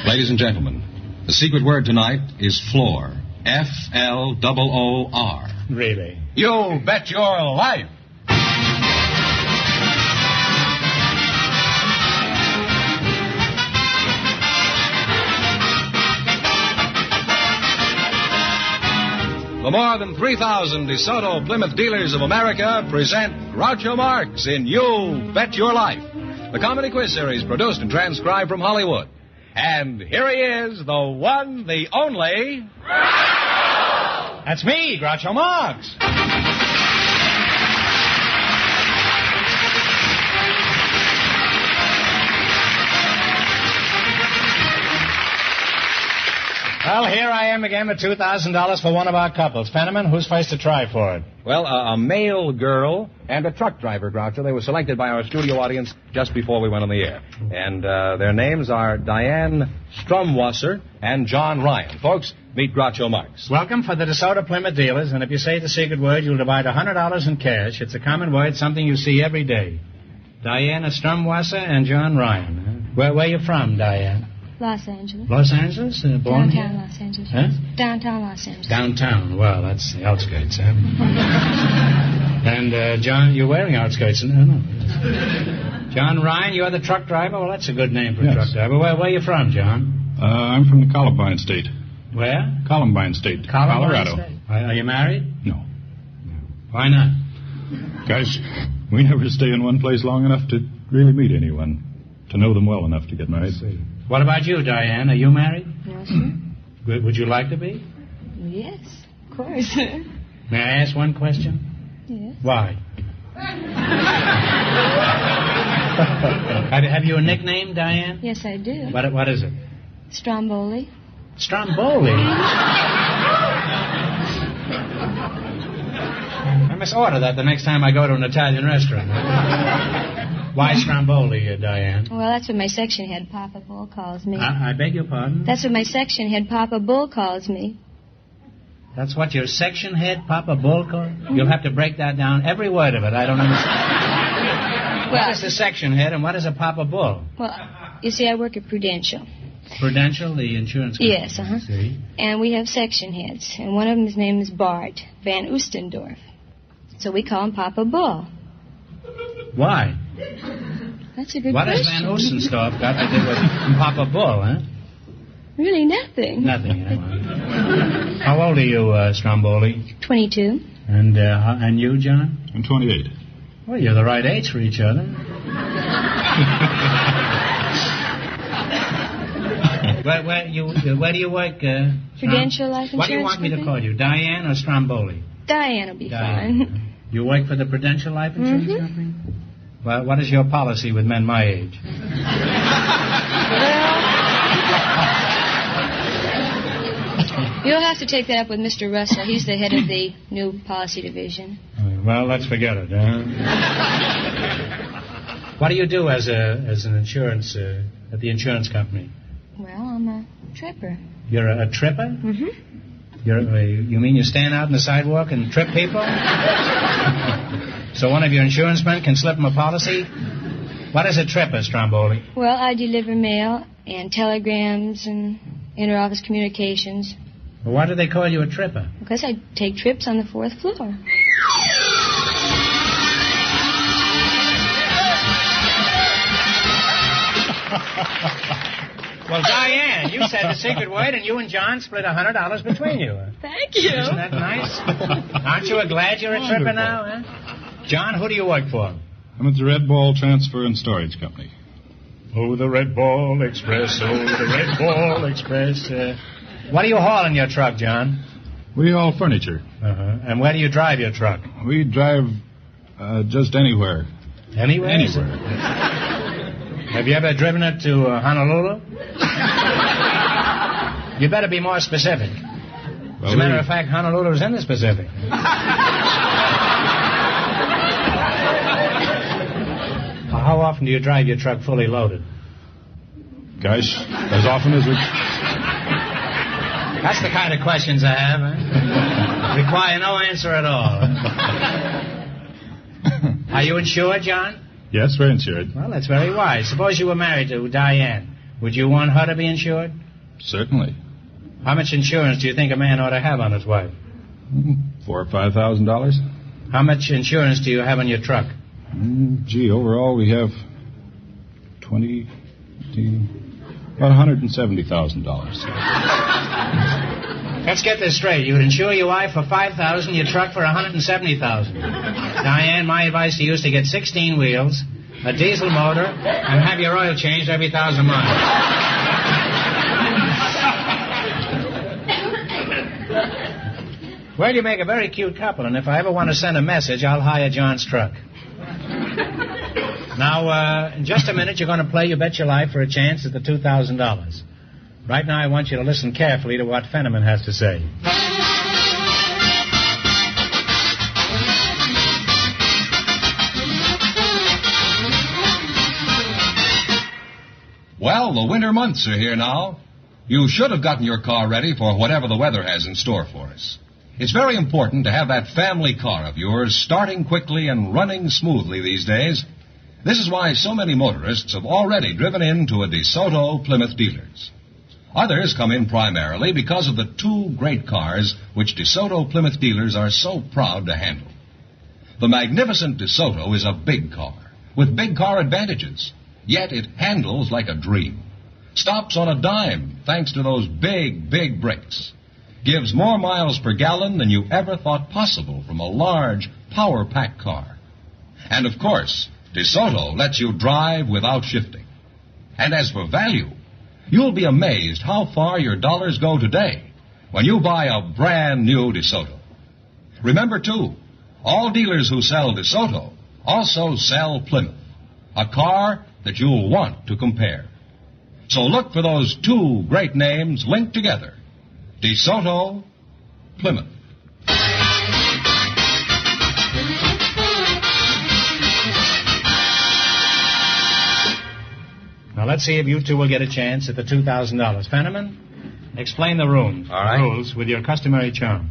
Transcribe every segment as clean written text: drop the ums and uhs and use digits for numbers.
Ladies and gentlemen, the secret word tonight is floor. F-L-O-O-R. Really? You bet your life. The more than 3,000 DeSoto Plymouth dealers of America present Groucho Marx in You Bet Your Life, the comedy quiz series produced and transcribed from Hollywood. And here he is, the one, the only... Groucho! That's me, Groucho Marx. Well, here I am again with $2,000 for one of our couples. Fenneman, who's first to try for it? Well, a male girl and a truck driver, Groucho. They were selected by our studio audience just before we went on the air. And their names are Diane Strumwasser and John Ryan. Folks, meet Groucho Marx. Welcome for the DeSoto Plymouth dealers, and if you say the secret word, you'll divide $100 in cash. It's a common word, something you see every day. Diane Strumwasser and John Ryan. Where are you from, Diane? Los Angeles. Los Angeles? Born Downtown here? Los Angeles. Huh? Downtown Los Angeles. Downtown. Well, that's the outskirts, huh? And, John, you're wearing outskirts. No. John Ryan, you're the truck driver? Well, that's a good name for a truck driver. Where are you from, John? I'm from the Columbine State. Where? Columbine State, Colorado. State. Are you married? No. Why not? Guys, we never stay in one place long enough to really meet anyone, to know them well enough to get married. What about you, Diane? Are you married? No, sir. Would you like to be? Yes, of course. May I ask one question? Yes. Why? Have you a nickname, Diane? Yes, I do. What is it? Stromboli. Stromboli? I must order that the next time I go to an Italian restaurant. Why Stromboli, Diane? Well, that's what my section head, Papa Bull, calls me. I beg your pardon? That's what my section head, Papa Bull, calls me. That's what your section head, Papa Bull, calls? Mm-hmm. You'll have to break that down, every word of it. I don't understand. What is the section head and what is a Papa Bull? Well, you see, I work at Prudential. Prudential, the insurance company? Yes, uh-huh. See? And we have section heads, and one of them, his name is Bart Van Oostendorf. So we call him Papa Bull. Why? That's a good what question. What has Van Oostendorf got to do with Papa Bull, huh? Really, nothing. Nothing, huh? How old are you, Stromboli? 22. And you, John? I'm 28. Well, you're the right age for each other. Where do you work, Prudential Life Insurance What do you want me to call you, Diane or Stromboli? Diane will be fine. You work for the Prudential Life Insurance Company? Well, what is your policy with men my age? You'll have to take that up with Mr. Russell. He's the head of the new policy division. Well, let's forget it, huh? What do you do as an insurance at the insurance company? Well, I'm a tripper. You're a tripper? Mm-hmm. You mean you stand out on the sidewalk and trip people? So one of your insurance men can slip them a policy? What is a tripper, Stromboli? Well, I deliver mail and telegrams and inter-office communications. Well, why do they call you a tripper? Because I take trips on the 4th floor. Well, Diane, you said the secret word, and you and John split $100 between you. Thank you. Isn't that nice? Aren't you glad you're a tripper now, huh? John, who do you work for? I'm at the Red Ball Transfer and Storage Company. Oh, the Red Ball Express, oh, the Red Ball Express. What do you haul in your truck, John? We haul furniture. Uh-huh. And where do you drive your truck? We drive just anywhere. Anywhere? Anywhere. Have you ever driven it to Honolulu? You better be more specific. Well, as a matter of fact, Honolulu's in the Pacific. How often do you drive your truck fully loaded? Gosh, as often as we... That's the kind of questions I have, huh? Require no answer at all. Are you insured, John? Yes, we're insured. Well, that's very wise. Suppose you were married to Diane. Would you want her to be insured? Certainly. How much insurance do you think a man ought to have on his wife? $4,000 or $5,000. How much insurance do you have on your truck? Gee, overall we have about $170,000. Let's get this straight. You would insure your wife for $5,000, your truck for $170,000. Diane, my advice to you is to get 16 wheels, a diesel motor, and have your oil changed every 1,000 miles. Well, you make a very cute couple, and if I ever want to send a message, I'll hire John's truck. Now, in just a minute, you're going to play You Bet Your Life for a chance at the $2,000. Right now, I want you to listen carefully to what Fenneman has to say. Well, the winter months are here now. You should have gotten your car ready for whatever the weather has in store for us. It's very important to have that family car of yours starting quickly and running smoothly these days. This is why so many motorists have already driven in to a DeSoto Plymouth dealers. Others come in primarily because of the two great cars which DeSoto Plymouth dealers are so proud to handle. The magnificent DeSoto is a big car with big car advantages, yet it handles like a dream. Stops on a dime thanks to those big, big brakes. Gives more miles per gallon than you ever thought possible from a large, power-packed car. And, of course, DeSoto lets you drive without shifting. And as for value, you'll be amazed how far your dollars go today when you buy a brand new DeSoto. Remember, too, all dealers who sell DeSoto also sell Plymouth, a car that you'll want to compare. So look for those two great names linked together. DeSoto, Plymouth. Now, let's see if you two will get a chance at the $2,000. Fenneman, explain the rules. All right. Rules with your customary charm.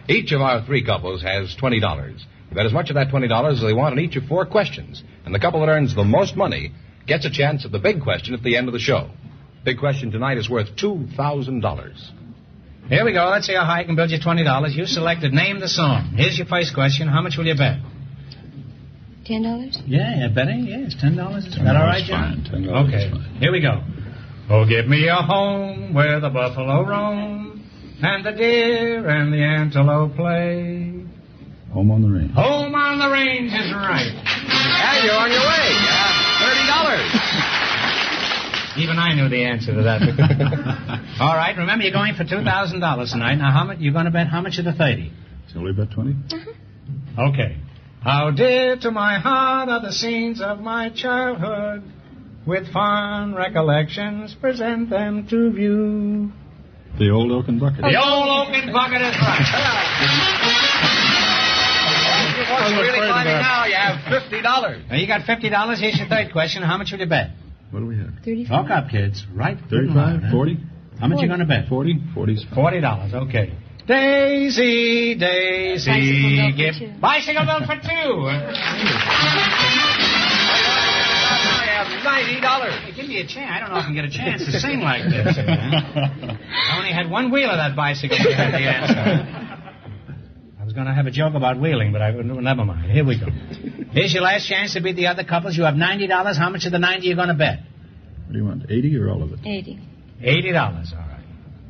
Each of our three couples has $20. You bet as much of that $20 as they want on each of four questions. And the couple that earns the most money gets a chance at the big question at the end of the show. Big question tonight is worth $2,000. Here we go. Let's see how high I can build you $20. You selected Name the Song. Here's your first question. How much will you bet? $10? Yeah, betting? Yes, $10. Is that all right, John? Fine. $10 Okay. is fine. Here we go. Oh, give me a home where the buffalo roam and the deer and the antelope play. Home on the range. Home on the range is right. And you're on your way. $30. Even I knew the answer to that. All right, remember you're going for $2,000 tonight. Now, how much you going to bet? How much of the 30? So we bet 20? Okay. How dear to my heart are the scenes of my childhood. With fond recollections, present them to view. The old oaken bucket. The old oaken bucket is right. What's really climbing now? You have $50. Now, you got $50. Here's your third question. How much will you bet? What do we have? 35. Talk up, kids. Right? 35? 40? How much you going to bet? 40? 40's fine. $40. Okay. Daisy, Daisy, give bicycle bill for two. $90. Hey, give me a chance. I don't know if I can get a chance to sing like this. I only had one wheel of that bicycle to have the answer. I was going to have a joke about wheeling, but never mind. Here we go. Here's your last chance to beat the other couples. You have $90. How much of the 90 are you going to bet? What do you want, 80 or all of it? 80. $80, all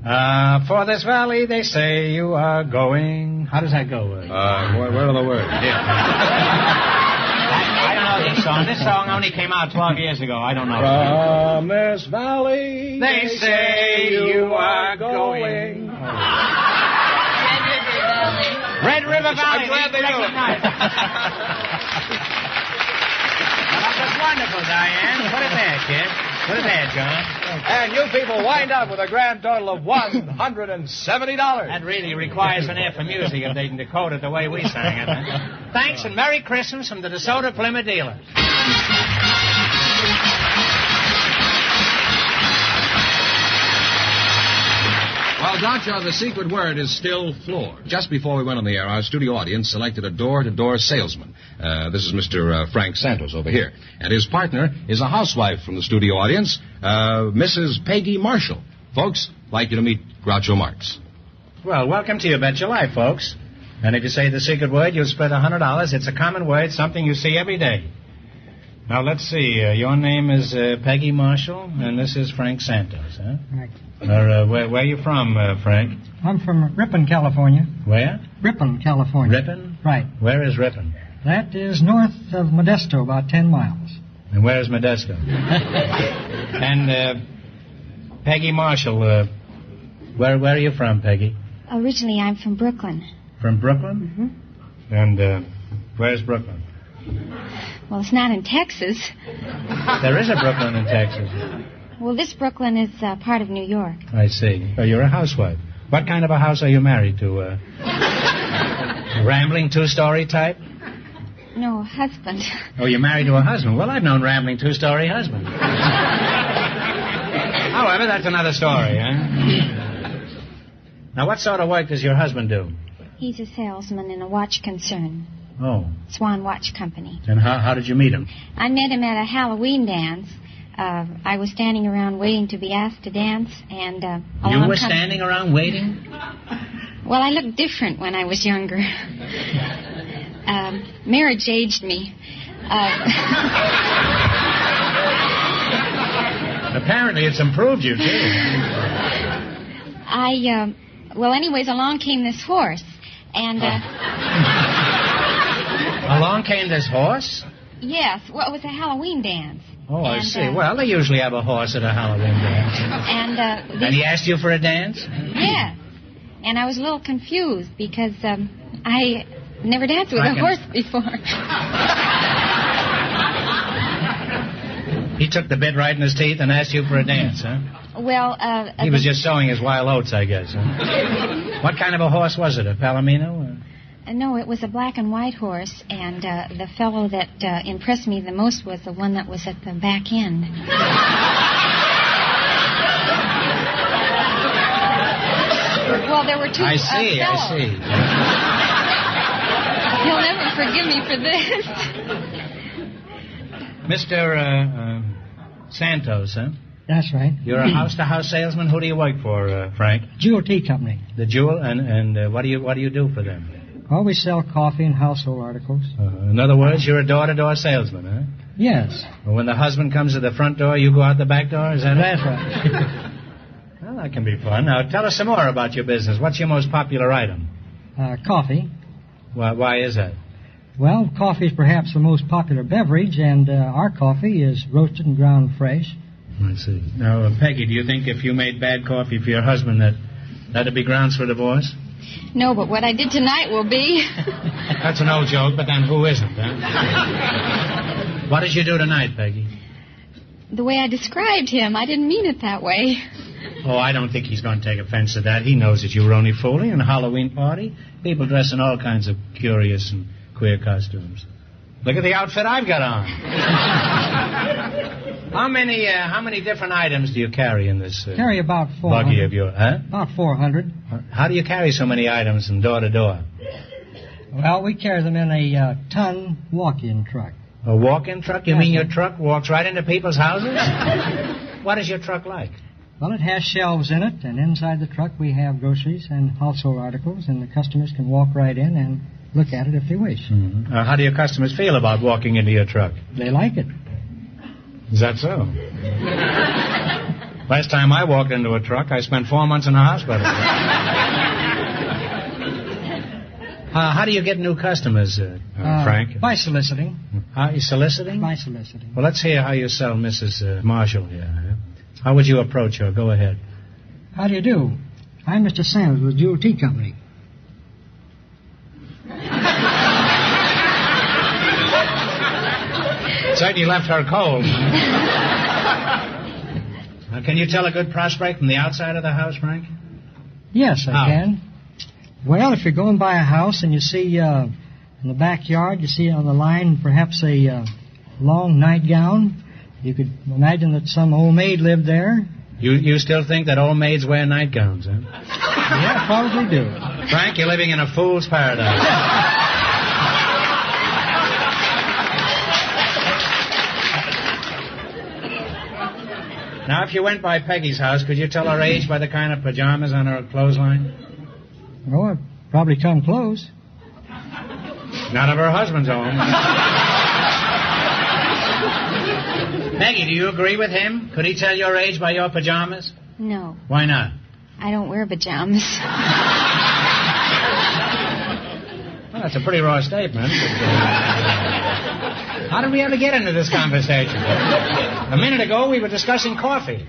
right. For this valley, they say you are going... How does that go? Where are the words? I don't know this song. This song only came out 12 years ago. I don't know. From this valley, They say you are going... Red River Valley. I'm glad they do it. That was wonderful, Diane. Put it there, kid. Put it there, John. And you people wind up with a grand total of $170. That really requires an ear for music if they can decode it the way we sang it. Thanks and Merry Christmas from the DeSoto Plymouth dealers. Well, Groucho, the secret word is still floor. Just before we went on the air, our studio audience selected a door-to-door salesman. This is Mr. Frank Santos over here. And his partner is a housewife from the studio audience, Mrs. Peggy Marshall. Folks, I'd like you to meet Groucho Marx. Well, welcome to You Bet Your Life, folks. And if you say the secret word, you'll spread $100. It's a common word, something you see every day. Now, let's see. Your name is Peggy Marshall, and this is Frank Santos, huh? Right. Where are you from, Frank? I'm from Ripon, California. Where? Ripon, California. Ripon? Right. Where is Ripon? That is north of Modesto, about 10 miles. And where is Modesto? And Peggy Marshall, where are you from, Peggy? Originally, I'm from Brooklyn. From Brooklyn? Mm-hmm. And where's Brooklyn? Well, it's not in Texas. There is a Brooklyn in Texas. Well, this Brooklyn is part of New York. I see. Oh, you're a housewife. What kind of a house are you married to? A rambling two-story type? No, husband. Oh, you're married to a husband. Well, I've known rambling two-story husbands. However, that's another story, huh? Now, what sort of work does your husband do? He's a salesman in a watch concern. Oh. Swan Watch Company. And how did you meet him? I met him at a Halloween dance. I was standing around waiting to be asked to dance, and you were standing around waiting? Well, I looked different when I was younger. Marriage aged me. Apparently, it's improved you too. Well, anyways, along came this horse, and along came this horse? Yes. Well, it was a Halloween dance. Oh, I see. Well, they usually have a horse at a Halloween dance. And he asked you for a dance? Yeah. And I was a little confused because I never danced with a horse before. He took the bit right in his teeth and asked you for a dance, huh? Well, he was just sowing his wild oats, I guess, huh? What kind of a horse was it, a Palomino? No, it was a black and white horse, and the fellow that impressed me the most was the one that was at the back end. Well, there were two I see. He'll never forgive me for this. Mr. Santos, huh? That's right. You're a house-to-house salesman. Who do you work for, Frank? Jewel Tea Company. The Jewel, and what do you do for them? Well, we sell coffee and household articles. In other words, you're a door-to-door salesman, huh? Yes. Well, when the husband comes to the front door, you go out the back door, is that it? That's right. Well, that can be fun. Now, tell us some more about your business. What's your most popular item? Coffee. Why is that? Well, coffee is perhaps the most popular beverage, and our coffee is roasted and ground fresh. I see. Now, Peggy, do you think if you made bad coffee for your husband that'd be grounds for divorce? No, but what I did tonight will be. That's an old joke, but then who isn't, huh? What did you do tonight, Peggy? The way I described him, I didn't mean it that way. Oh, I don't think he's going to take offense to that. He knows that you were only fooling in a Halloween party. People dress in all kinds of curious and queer costumes. Look at the outfit I've got on. How many different items do you carry in this carry about 400. Buggy of yours? Huh? About 400. How do you carry so many items from door to door? Well, we carry them in a ton walk-in truck. A walk-in truck? You mean your truck walks right into people's houses? What is your truck like? Well, it has shelves in it, and inside the truck we have groceries and household articles, and the customers can walk right in and look at it if they wish. Mm-hmm. How do your customers feel about walking into your truck? They like it. Is that so? Last time I walked into a truck, I spent 4 months in the hospital. How do you get new customers, Frank? By soliciting. You soliciting? By soliciting. Well, let's hear how you sell Mrs. Marshall here. How would you approach her? Go ahead. How do you do? I'm Mr. Sanders with Jewel Tea Company. Certainly left her cold. Can you tell a good prospect from the outside of the house, Frank? Yes, I can. Well, if you're going by a house and you see in the backyard, you see on the line perhaps a long nightgown, you could imagine that some old maid lived there. You still think that old maids wear nightgowns, huh? Yeah, probably do. Frank, you're living in a fool's paradise. Now, if you went by Peggy's house, could you tell her age by the kind of pajamas on her clothesline? Oh, I'd probably come close. Not of her husband's home. Peggy, do you agree with him? Could he tell your age by your pajamas? No, Why not? I don't wear pajamas. Well, that's a pretty raw statement. How did we ever get into this conversation? A minute ago, we were discussing coffee.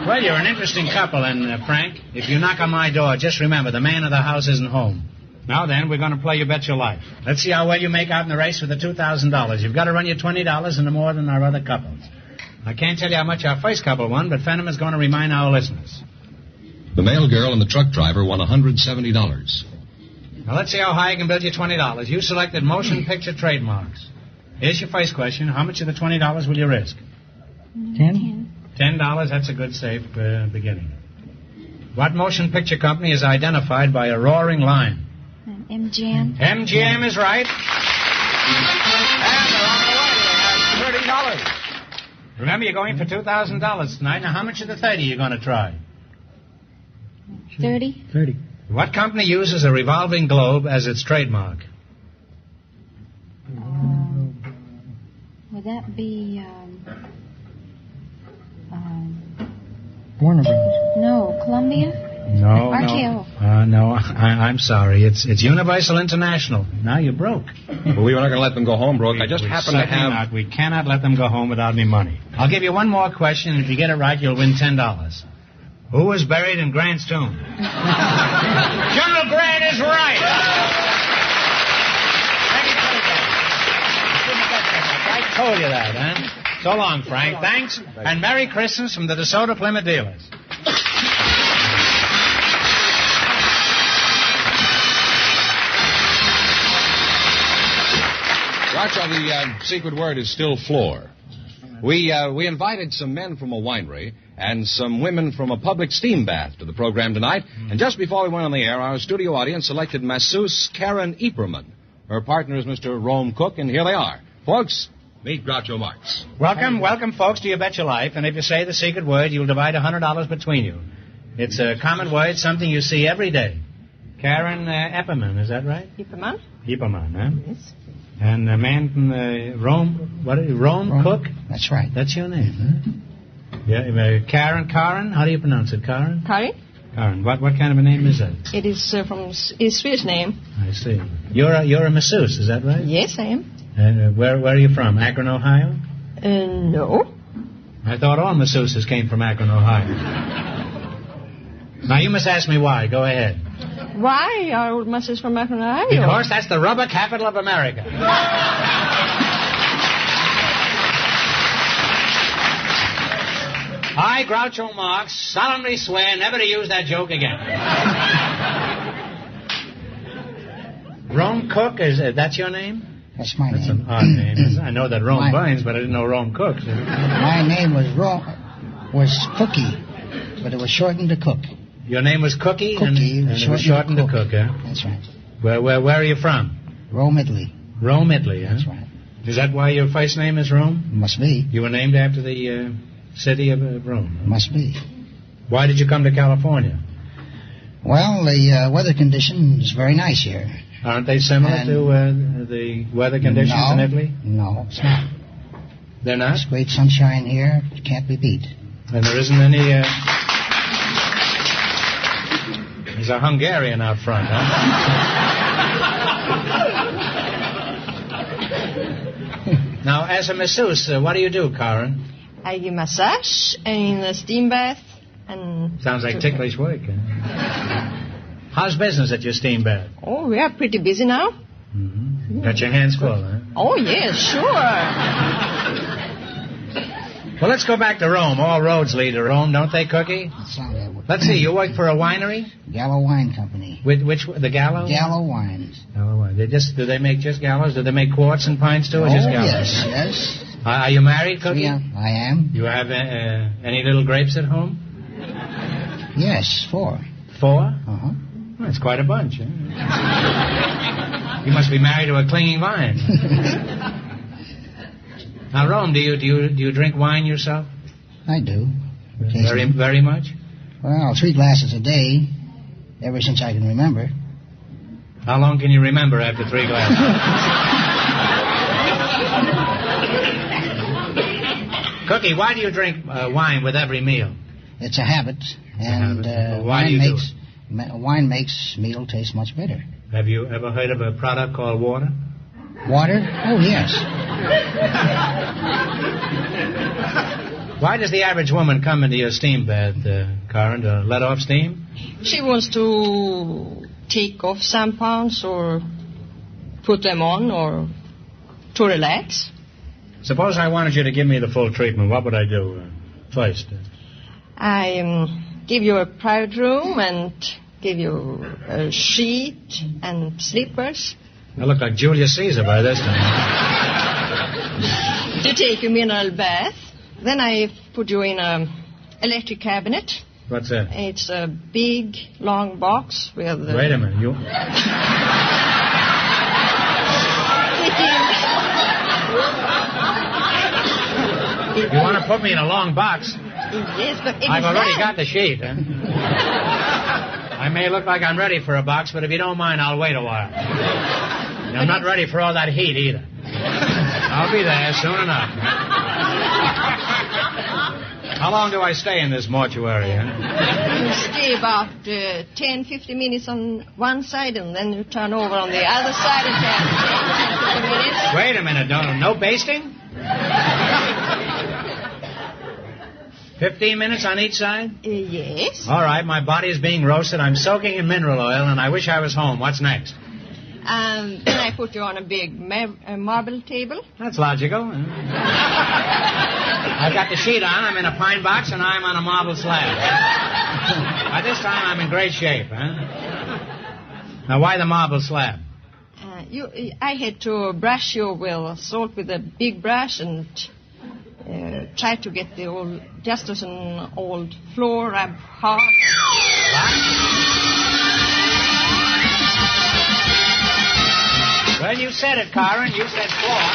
Well, you're an interesting couple, and Frank, if you knock on my door, just remember, the man of the house isn't home. Now then, we're going to play You Bet Your Life. Let's see how well you make out in the race with the $2,000. You've got to run your $20 into more than our other couples. I can't tell you how much our first couple won, but Fenneman's going to remind our listeners. The mail girl and the truck driver won $170. Now, let's see how high I can build you $20. You selected motion picture trademarks. Here's your first question. How much of the $20 will you risk? 10? $10, that's a good, safe beginning. What motion picture company is identified by a roaring lion? MGM. MGM is right. And they're on the way. They have $30. Remember, you're going for $2,000 tonight. Now, how much of the 30 are you going to try? 30. 30. What company uses a revolving globe as its trademark? Would that be, Warner Brothers. no, Columbia? No, RKO. No, I'm sorry. It's Universal International. Now you're broke. Well, we were not going to let them go home broke. I just happen to have... We cannot let them go home without any money. I'll give you one more question, and if you get it right, you'll win $10. Who was buried in Grant's tomb? General Grant is right. I told you that, huh? So long, Frank. Thanks, and Merry Christmas from the DeSoto Plymouth dealers. Groucho, the secret word is still floor. We invited some men from a winery and some women from a public steam bath to the program tonight. And just before we went on the air, our studio audience selected masseuse Karen Epperman. Her partner is Mr. Rome Cook, and here they are. Folks, meet Groucho Marx. Welcome, folks, to You Bet Your Life. And if you say the secret word, you'll divide $100 between you. It's a common word, something you see every day. Karen Epperman, is that right? Epperman? Epperman, huh? Yes. And a man from Rome, Rome Cook? That's right. That's your name, huh? Yeah, Karen, how do you pronounce it, Karen? Kari? Karen, what kind of a name is that? It is from his Swedish name. I see. You're a masseuse, is that right? Yes, I am. And where are you from? Akron, Ohio? No. I thought all masseuses came from Akron, Ohio. Now, you must ask me why. Go ahead. Why are masses from Akron, Ohio? Because that's the rubber capital of America. I, Groucho Marx, solemnly swear never to use that joke again. Rome Cook, that's your name? That's my That's name. an odd name. I know that Rome burns, but I didn't know Rome cooks. My name was Cookie, but it was shortened to Cook. Your name was Cookie? Cookie, and it was shortened to Cook, huh? That's right. Where are you from? Rome, Italy. Rome, Italy, huh? That's right. Is that why your first name is Rome? Must be. You were named after the city of Rome. Huh? Must be. Why did you come to California? Well, the weather condition is very nice here. Aren't they similar to the weather conditions in Italy? No, it's not. They're not? It's great sunshine here. It can't be beat. And there isn't any... There's a Hungarian out front, huh? Now, as a masseuse, what do you do, Karen? I give massage and a steam bath and... Sounds like ticklish work. Huh? How's business at your steam bath? Oh, we are pretty busy now. Mm-hmm. Got your hands full, huh? Oh, yes, sure. Well, let's go back to Rome. All roads lead to Rome, don't they, Cookie? Let's see, you work for a winery? Gallo Wine Company. Which the Gallo? Gallo Wines. Gallo Wine. Do they make just Gallos? Do they make quarts and pints too, or just Gallos? Yes. Are you married, Cookie? Yeah, I am. You have any little grapes at home? Yes, 4. 4? Uh-huh. Well, that's quite a bunch. Huh? You must be married to a clinging vine. Now, Rome, do you drink wine yourself? I do. Very much? Well, 3 glasses a day, ever since I can remember. How long can you remember after 3 glasses? Cookie, why do you drink wine with every meal? It's a habit, and wine makes meal taste much better. Have you ever heard of a product called water? Water? Oh, yes. Why does the average woman come into your steam bath, Karen, to let off steam? She wants to take off some pounds or put them on or to relax. Suppose I wanted you to give me the full treatment. What would I do first? I give you a private room and give you a sheet and slippers. I look like Julius Caesar by this time. To take a mineral bath. Then I put you in an electric cabinet. What's that? It's a big, long box with... Wait a minute. You want to put me in a long box? Yes, but I've already got the sheet. Huh? I may look like I'm ready for a box, but if you don't mind, I'll wait a while. I'm not ready for all that heat either. I'll be there soon enough. How long do I stay in this mortuary? Huh? You stay about 10, 15 minutes on one side, and then you turn over on the other side and 10, 15 minutes. Wait a minute, no basting? 15 minutes on each side? Yes. All right, my body is being roasted. I'm soaking in mineral oil, and I wish I was home. What's next? Then I put you on a big marble table. That's logical. I've got the sheet on. I'm in a pine box, and I'm on a marble slab. By this time, I'm in great shape. Huh? Now, why the marble slab? I had to brush you with salt with a big brush and try to get the old, just as an old floor rub hard. Well, you said it, Karen. You said floor.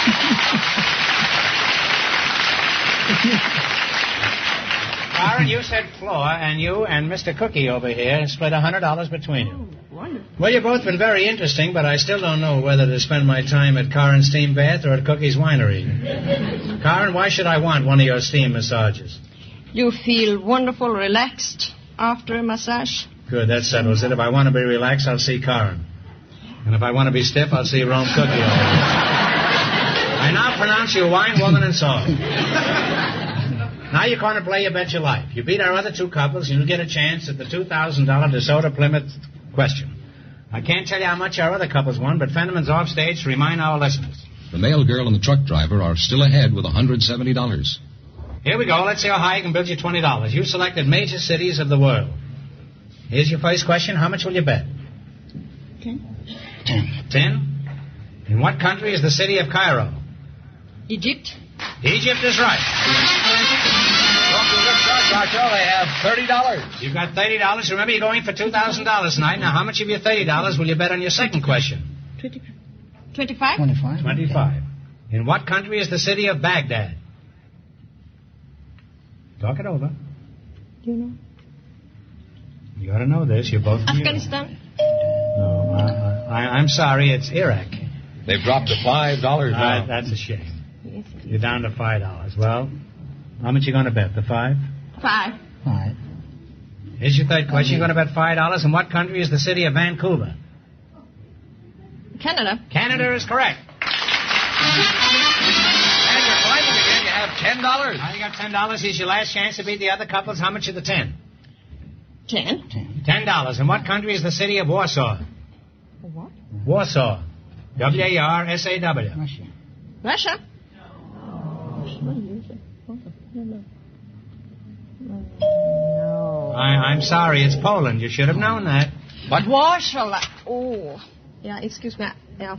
Karen, you said floor, and you and Mr. Cookie over here split $100 between you. Oh, wonderful. Well, you've both been very interesting, but I still don't know whether to spend my time at Karen's steam bath or at Cookie's winery. Karen, why should I want one of your steam massages? You feel wonderful, relaxed after a massage? Good, that settles it. If I want to be relaxed, I'll see Karen. And if I want to be stiff, I'll see Rome Cookie. I now pronounce you wine, woman, and song. Now you're going to play You Bet Your Life. You beat our other 2 couples, and you get a chance at the $2,000 DeSoto Plymouth question. I can't tell you how much our other couples won, but Fenneman's off stage to remind our listeners. The mail girl and the truck driver are still ahead with $170. Here we go. Let's see how high I can build you $20. You selected major cities of the world. Here's your first question. How much will you bet? 10. 10? In what country is the city of Cairo? Egypt? Egypt is right. Groucho, they have $30. You've got $30. Remember, you're going for $2,000 tonight. Now, how much of your $30 will you bet on your second question? 25? 25. In what country is the city of Baghdad? Talk it over. Do you know? You ought to know this. You're both Afghanistan? No, I'm sorry. It's Iraq. They've dropped to $5 now. That's a shame. Yes. You're down to $5. Well, how much are you going to bet? The 5? 5. Here's your third question. You're going to bet $5. In what country is the city of Vancouver? Canada. Canada is correct. And you're climbing again. You have $10. Now you got $10. Here's your last chance to beat the other couples. How much are the 10? 10. $10. In what country is the city of Warsaw? What? Warsaw. W-A-R-S-A-W. Russia? No. I'm sorry. It's Poland. You should have known that. But Warsaw. Oh. Yeah, excuse me. Yeah.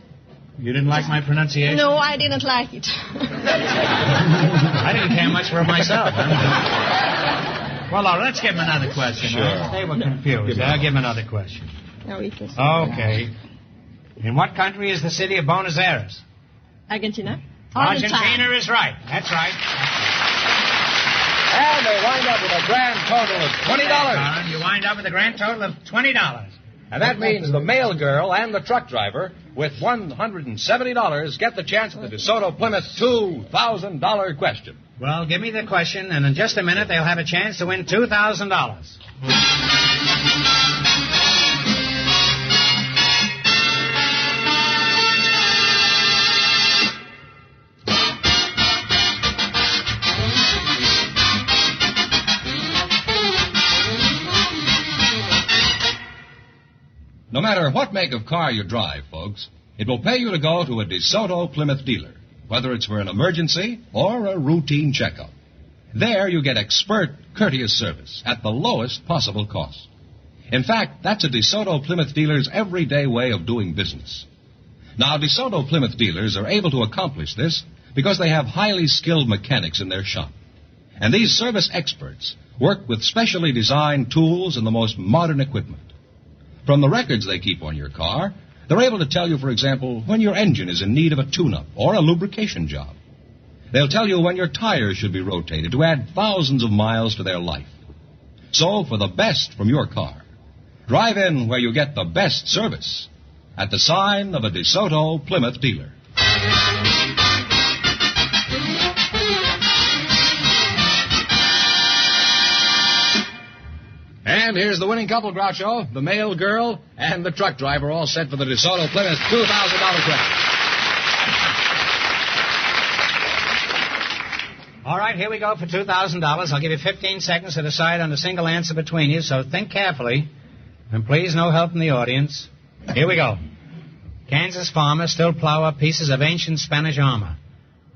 You didn't like my pronunciation? No, I didn't like it. I didn't care much for myself. Well, let's give him another question. Sure. They were confused. I'll give him another question. No, it was Okay. In what country is the city of Buenos Aires? Argentina. Argentina is right. That's right. And they wind up with a grand total of $20. You wind up with a grand total of $20. And that means the mail girl and the truck driver, with $170, get the chance at the DeSoto Plymouth $2,000 question. Well, give me the question, and in just a minute they'll have a chance to win $2,000. No matter what make of car you drive, folks, it will pay you to go to a DeSoto Plymouth dealer, whether it's for an emergency or a routine checkup. There you get expert, courteous service at the lowest possible cost. In fact, that's a DeSoto Plymouth dealer's everyday way of doing business. Now, DeSoto Plymouth dealers are able to accomplish this because they have highly skilled mechanics in their shop. And these service experts work with specially designed tools and the most modern equipment. From the records they keep on your car, they're able to tell you, for example, when your engine is in need of a tune-up or a lubrication job. They'll tell you when your tires should be rotated to add thousands of miles to their life. So, for the best from your car, drive in where you get the best service at the sign of a DeSoto Plymouth dealer. And here's the winning couple, Groucho, the mail girl and the truck driver, all set for the DeSoto Plymouth $2,000 question. All right, here we go for $2,000. I'll give you 15 seconds to decide on a single answer between you, so think carefully. And please, no help from the audience. Here we go. Kansas farmers still plow up pieces of ancient Spanish armor.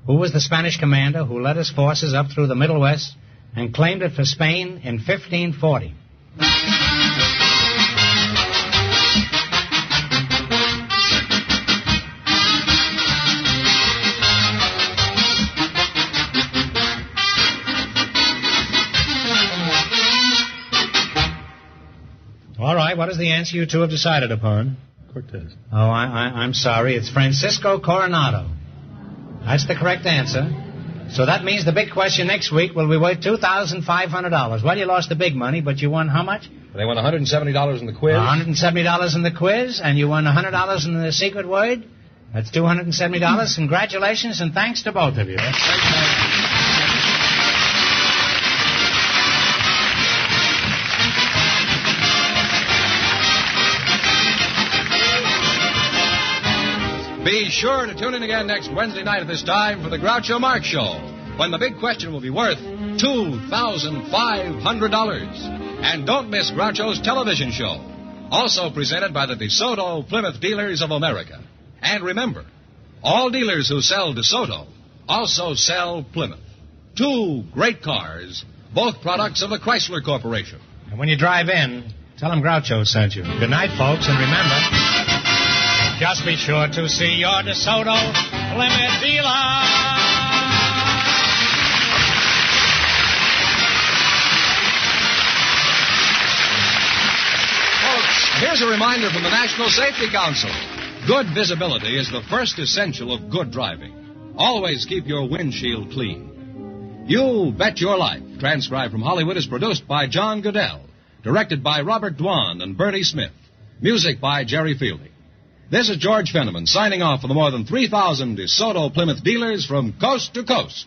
Who was the Spanish commander who led his forces up through the Middle West and claimed it for Spain in 1540? All right, what is the answer you two have decided upon? Cortez. Oh, I'm sorry. It's Francisco Coronado. That's the correct answer. So that means the big question next week will be worth $2,500. Well, you lost the big money, but you won how much? They won $170 in the quiz. $170 in the quiz, and you won $100 in the secret word. That's $270. Congratulations, and thanks to both of you. Be sure to tune in again next Wednesday night at this time for the Groucho Marx Show, when the big question will be worth $2,500. And don't miss Groucho's television show, also presented by the DeSoto Plymouth Dealers of America. And remember, all dealers who sell DeSoto also sell Plymouth. Two great cars, both products of the Chrysler Corporation. And when you drive in, tell them Groucho sent you. Good night, folks, and remember, just be sure to see your DeSoto Plymouth dealer. Here's a reminder from the National Safety Council. Good visibility is the first essential of good driving. Always keep your windshield clean. You Bet Your Life, transcribed from Hollywood, is produced by John Goodell, directed by Robert Dwan and Bertie Smith, music by Jerry Fielding. This is George Fenneman signing off for the more than 3,000 DeSoto Plymouth dealers from coast to coast.